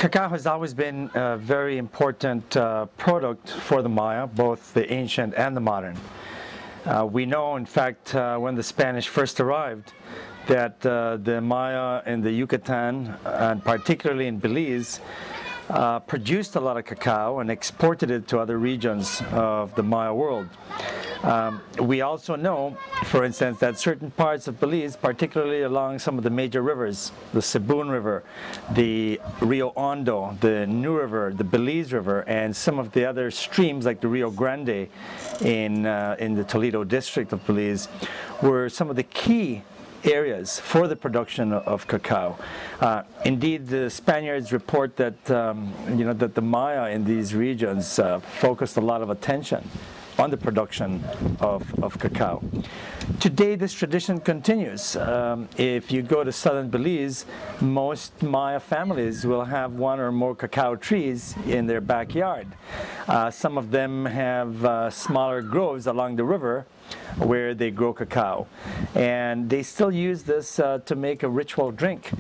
Cacao has always been a very important product for the Maya, both the ancient and the modern. We know, in fact, when the Spanish first arrived, that the Maya in the Yucatan, and particularly in Belize, produced a lot of cacao and exported it to other regions of the Maya world. We also know, for instance, that certain parts of Belize, particularly along some of the major rivers, the Sibun River, the Rio Hondo, the New River, the Belize River, and some of the other streams like the Rio Grande in the Toledo district of Belize, were some of the key areas for the production of cacao. Indeed, the Spaniards report that that the Maya in these regions focused a lot of attention on the production of cacao. Today, this tradition continues. If you go to southern Belize, most Maya families will have one or more cacao trees in their backyard. Some of them have smaller groves along the river where they grow cacao, and they still use this to make a ritual drink.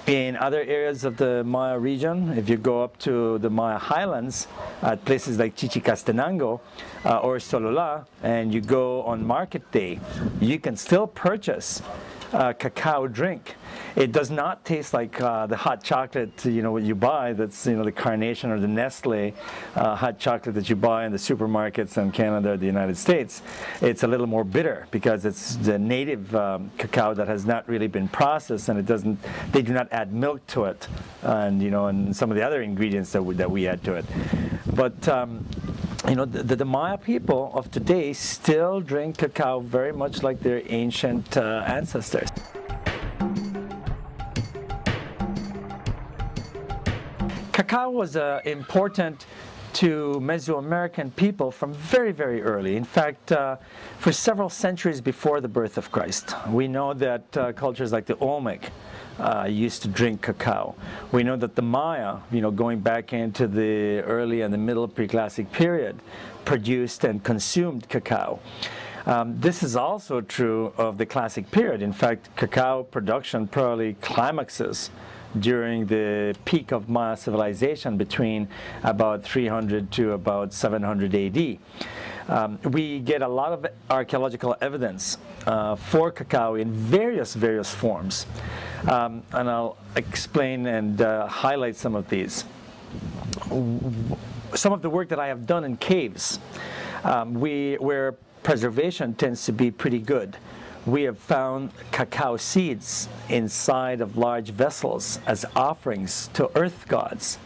In other areas of the Maya region, if you go up to the Maya highlands at places like Chichicastenango or Sololá, and you go on market day, you can still purchase a cacao drink. It does not taste like the hot chocolate, what you buy, that's the Carnation or the Nestle hot chocolate that you buy in the supermarkets in Canada or the United States. It's a little more bitter because it's the native cacao that has not really been processed, and they do not add milk to it, and and some of the other ingredients that we add to it. But the Maya people of today still drink cacao very much like their ancient ancestors. Cacao was important to Mesoamerican people from very, very early. In fact, for several centuries before the birth of Christ. We know that cultures like the Olmec used to drink cacao. We know that the Maya, going back into the early and the middle Preclassic period, produced and consumed cacao. This is also true of the Classic period. In fact, cacao production probably climaxes during the peak of Maya civilization between about 300 to about 700 AD. We get a lot of archaeological evidence for cacao in various And I'll explain and highlight some of these. Some of the work that I have done in caves, where preservation tends to be pretty good. We have found cacao seeds inside of large vessels as offerings to earth gods,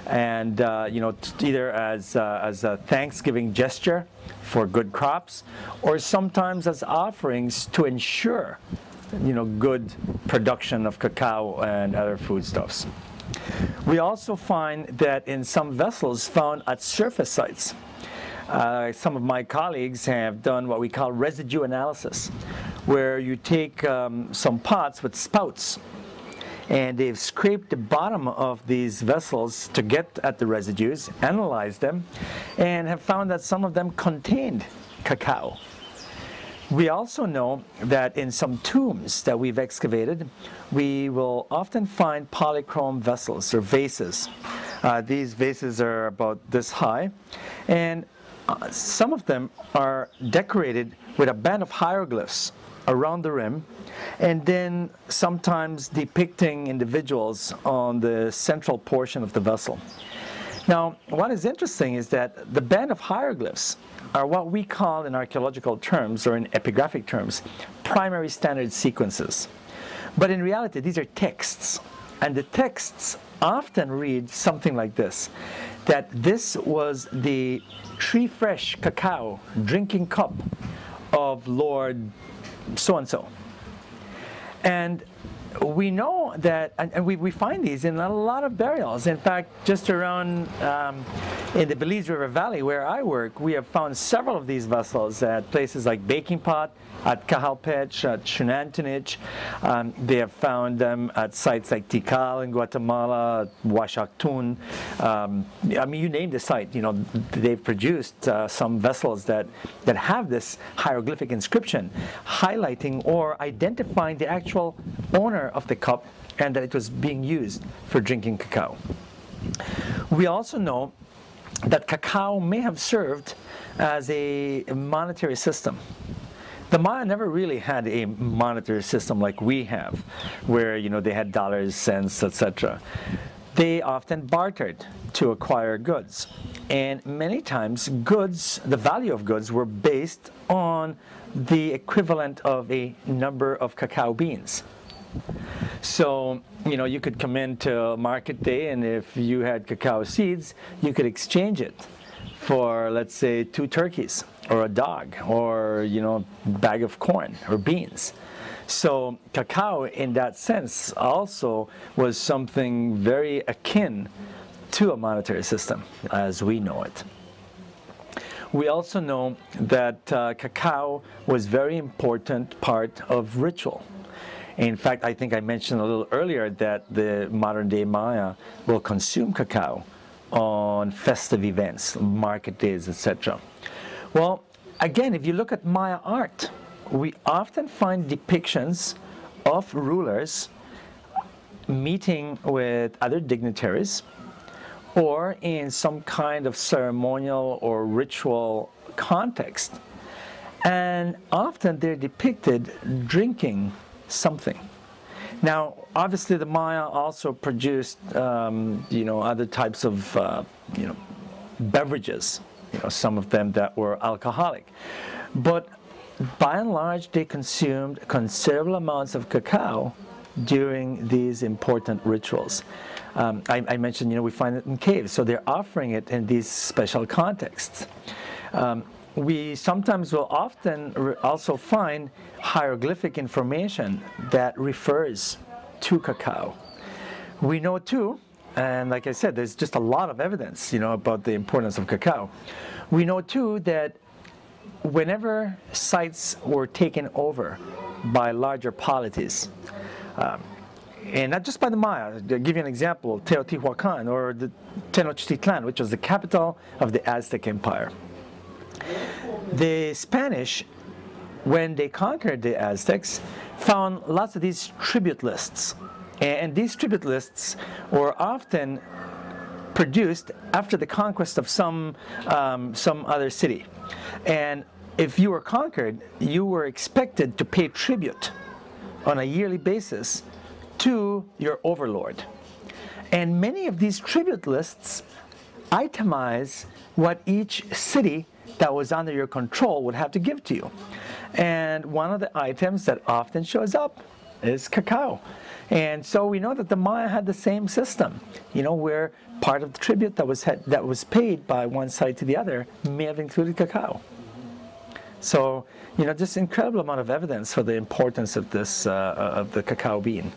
and either as a thanksgiving gesture for good crops, or sometimes as offerings to ensure good production of cacao and other foodstuffs. We also find that in some vessels found at surface sites, some of my colleagues have done what we call residue analysis, where you take some pots with spouts, and they've scraped the bottom of these vessels to get at the residues, analyzed them, and have found that some of them contained cacao. We also know that in some tombs that we've excavated, we will often find polychrome vessels or vases. These vases are about this high, and some of them are decorated with a band of hieroglyphs around the rim, and then sometimes depicting individuals on the central portion of the vessel. Now, what is interesting is that the band of hieroglyphs are what we call in archaeological terms, or in epigraphic terms, primary standard sequences. But in reality, these are texts, and the texts often read something like this, that this was the tree-fresh cacao drinking cup of Lord so-and-so. And we know that, and we find these in a lot of burials. In fact, just around in the Belize River Valley where I work, we have found several of these vessels at places like Baking Pot, at Cajalpech, at Xunantunich. They have found them at sites like Tikal in Guatemala, Huachactún. I mean, you name the site, they've produced some vessels that have this hieroglyphic inscription highlighting or identifying the actual owner center of the cup and that it was being used for drinking cacao. We also know that cacao may have served as a monetary system. The Maya never really had a monetary system like we have, where they had dollars, cents, etc. They often bartered to acquire goods, and many times the value of goods were based on the equivalent of a number of cacao beans. So, you could come into market day, and if you had cacao seeds, you could exchange it for, let's say, 2 turkeys, or a dog, or, a bag of corn or beans. So cacao, in that sense, also was something very akin to a monetary system as we know it. We also know that cacao was a very important part of ritual. In fact, I think I mentioned a little earlier that the modern-day Maya will consume cacao on festive events, market days, etc. Well, again, if you look at Maya art, we often find depictions of rulers meeting with other dignitaries or in some kind of ceremonial or ritual context. And often they're depicted drinking something. Now, obviously, the Maya also produced, other types of, beverages, some of them that were alcoholic. But by and large, they consumed considerable amounts of cacao during these important rituals. I mentioned, we find it in caves, so they're offering it in these special contexts. We sometimes will often also find hieroglyphic information that refers to cacao. We know too, and like I said, there's just a lot of evidence, about the importance of cacao. We know too that whenever sites were taken over by larger polities, and not just by the Maya, to give you an example, Teotihuacan or the Tenochtitlan, which was the capital of the Aztec Empire. The Spanish, when they conquered the Aztecs, found lots of these tribute lists. And these tribute lists were often produced after the conquest of some other city. And if you were conquered, you were expected to pay tribute on a yearly basis to your overlord. And many of these tribute lists itemize what each city that was under your control would have to give to you. And one of the items that often shows up is cacao. And so we know that the Maya had the same system, where part of the tribute that was paid by one side to the other may have included cacao. So, just incredible amount of evidence for the importance of this, of the cacao bean.